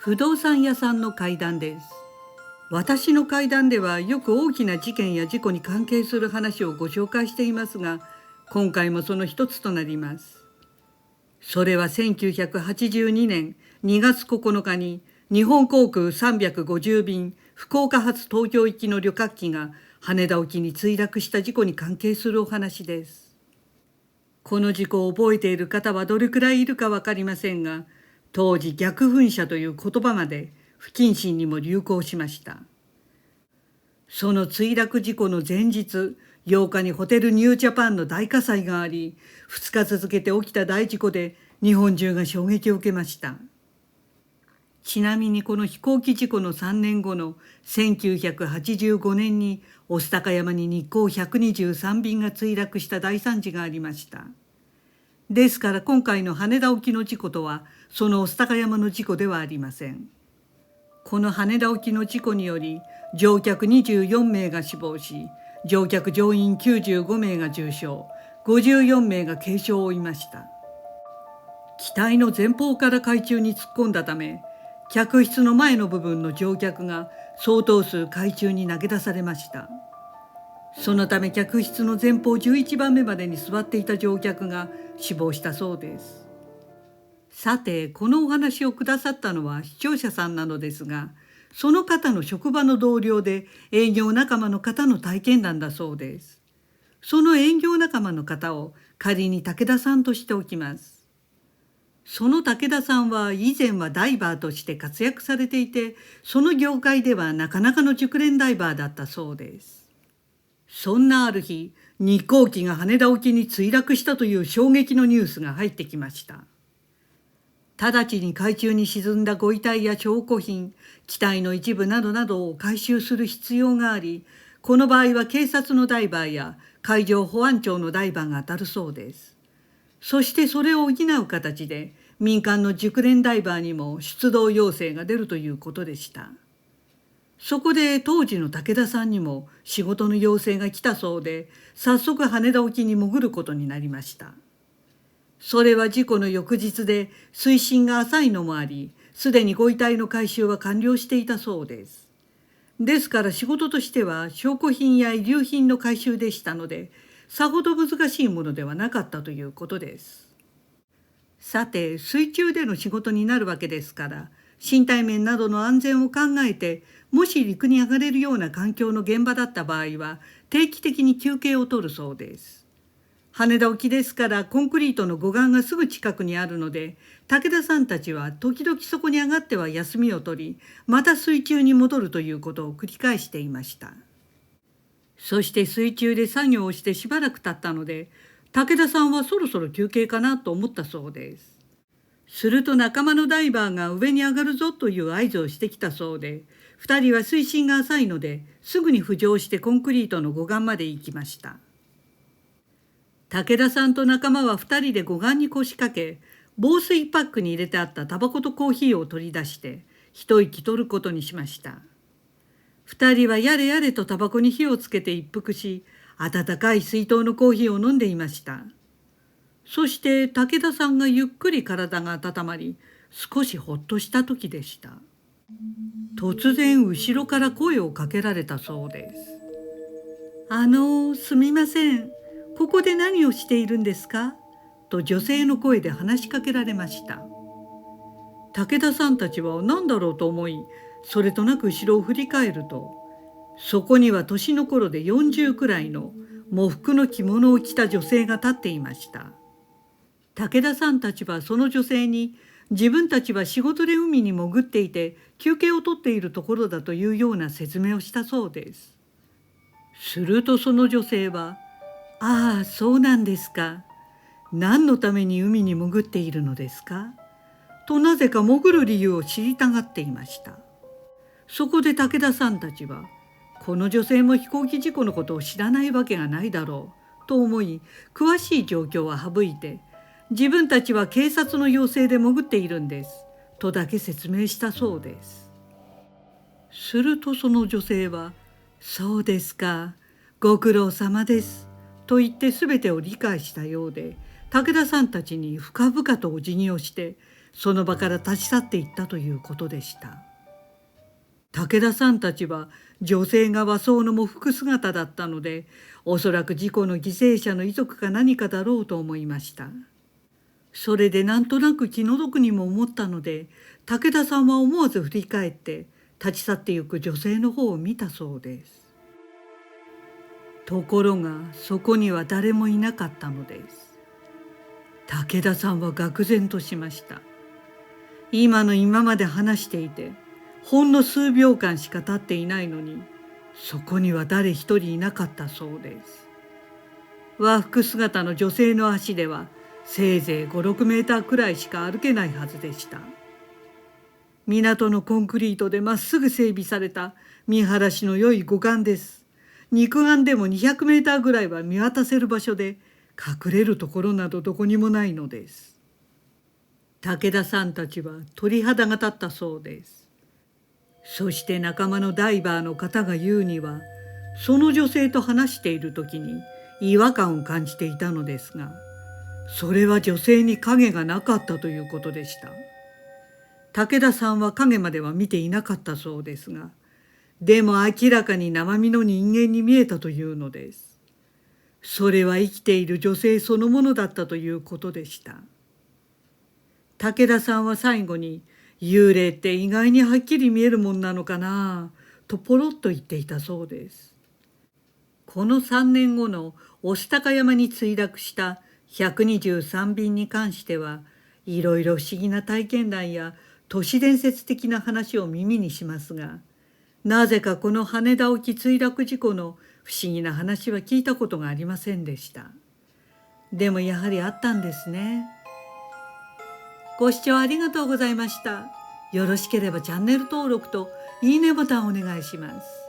不動産屋さんの怪談です。私の怪談ではよく大きな事件や事故に関係する話をご紹介していますが、今回もその一つとなります。それは1982年2月9日に日本航空350便福岡発東京行きの旅客機が羽田沖に墜落した事故に関係するお話です。この事故を覚えている方はどれくらいいるか分かりませんが、当時逆噴射という言葉まで不謹慎にも流行しました。その墜落事故の前日8日にホテルニュージャパンの大火災があり、2日続けて起きた大事故で日本中が衝撃を受けました。ちなみにこの飛行機事故の3年後の1985年に御巣鷹山に日航123便が墜落した大惨事がありました。ですから今回の羽田沖の事故とはその御巣鷹山の事故ではありません。この羽田沖の事故により乗客24名が死亡し、乗客乗員95名が重傷、54名が軽傷を負いました。機体の前方から海中に突っ込んだため、客室の前の部分の乗客が相当数海中に投げ出されました。そのため客室の前方11番目までに座っていた乗客が死亡したそうです。さて、このお話をくださったのは視聴者さんなのですが、その方の職場の同僚で営業仲間の方の体験談だそうです。その営業仲間の方を仮に武田さんとしておきます。その武田さんは以前はダイバーとして活躍されていて、その業界ではなかなかの熟練ダイバーだったそうです。そんなある日、日航機が羽田沖に墜落したという衝撃のニュースが入ってきました。直ちに海中に沈んだご遺体や証拠品、機体の一部などなどを回収する必要があり、この場合は警察のダイバーや海上保安庁のダイバーが当たるそうです。そしてそれを補う形で民間の熟練ダイバーにも出動要請が出るということでした。そこで当時の武田さんにも仕事の要請が来たそうで、早速羽田沖に潜ることになりました。それは事故の翌日で水深が浅いのもあり、すでにご遺体の回収は完了していたそうです。ですから仕事としては証拠品や遺留品の回収でしたので、さほど難しいものではなかったということです。さて、水中での仕事になるわけですから、身体面などの安全を考えて、もし陸に上がれるような環境の現場だった場合は、定期的に休憩を取るそうです。羽田沖ですからコンクリートの護岸がすぐ近くにあるので、武田さんたちは時々そこに上がっては休みを取り、また水中に戻るということを繰り返していました。そして水中で作業をしてしばらく経ったので、武田さんはそろそろ休憩かなと思ったそうです。すると仲間のダイバーが上に上がるぞという合図をしてきたそうで、2人は水深が浅いのですぐに浮上してコンクリートの護岸まで行きました。武田さんと仲間は2人で護岸に腰掛け、防水パックに入れてあったタバコとコーヒーを取り出して一息取ることにしました。2人はやれやれとタバコに火をつけて一服し、温かい水筒のコーヒーを飲んでいました。そして武田さんがゆっくり体が温まり、少しほっとした時でした。突然後ろから声をかけられたそうです。すみません。ここで何をしているんですか?と女性の声で話しかけられました。武田さんたちは何だろうと思い、それとなく後ろを振り返ると、そこには年の頃で40くらいの喪服の着物を着た女性が立っていました。武田さんたちはその女性に、自分たちは仕事で海に潜っていて休憩をとっているところだというような説明をしたそうです。するとその女性は、ああ、そうなんですか。何のために海に潜っているのですか?となぜか潜る理由を知りたがっていました。そこで武田さんたちは、この女性も飛行機事故のことを知らないわけがないだろうと思い、詳しい状況は省いて、自分たちは警察の要請で潜っているんですとだけ説明したそうです。するとその女性は、そうですか、ご苦労様ですと言って全てを理解したようで、武田さんたちに深々とお辞儀をして、その場から立ち去っていったということでした。武田さんたちは女性が和装の喪服姿だったので、おそらく事故の犠牲者の遺族か何かだろうと思いました。それでなんとなく気の毒にも思ったので、武田さんは思わず振り返って立ち去ってゆく女性の方を見たそうです。ところがそこには誰もいなかったのです。武田さんは愕然としました。今の今まで話していて、ほんの数秒間しか経っていないのに、そこには誰一人いなかったそうです。和服姿の女性の足ではせいぜい5、6メーターくらいしか歩けないはずでした。港のコンクリートでまっすぐ整備された見晴らしの良い護岸です。肉眼でも200メーターぐらいは見渡せる場所で、隠れるところなどどこにもないのです。武田さんたちは鳥肌が立ったそうです。そして仲間のダイバーの方が言うには、その女性と話している時に違和感を感じていたのですが、それは女性に影がなかったということでした。武田さんは影までは見ていなかったそうですが、でも明らかに生身の人間に見えたというのです。それは生きている女性そのものだったということでした。武田さんは最後に、幽霊って意外にはっきり見えるもんなのかなとポロッと言っていたそうです。この3年後の御巣鷹山に墜落した123便に関しては、いろいろ不思議な体験談や都市伝説的な話を耳にしますが、なぜかこの羽田沖墜落事故の不思議な話は聞いたことがありませんでした。でもやはりあったんですね。ご視聴ありがとうございました。よろしければチャンネル登録といいねボタンをお願いします。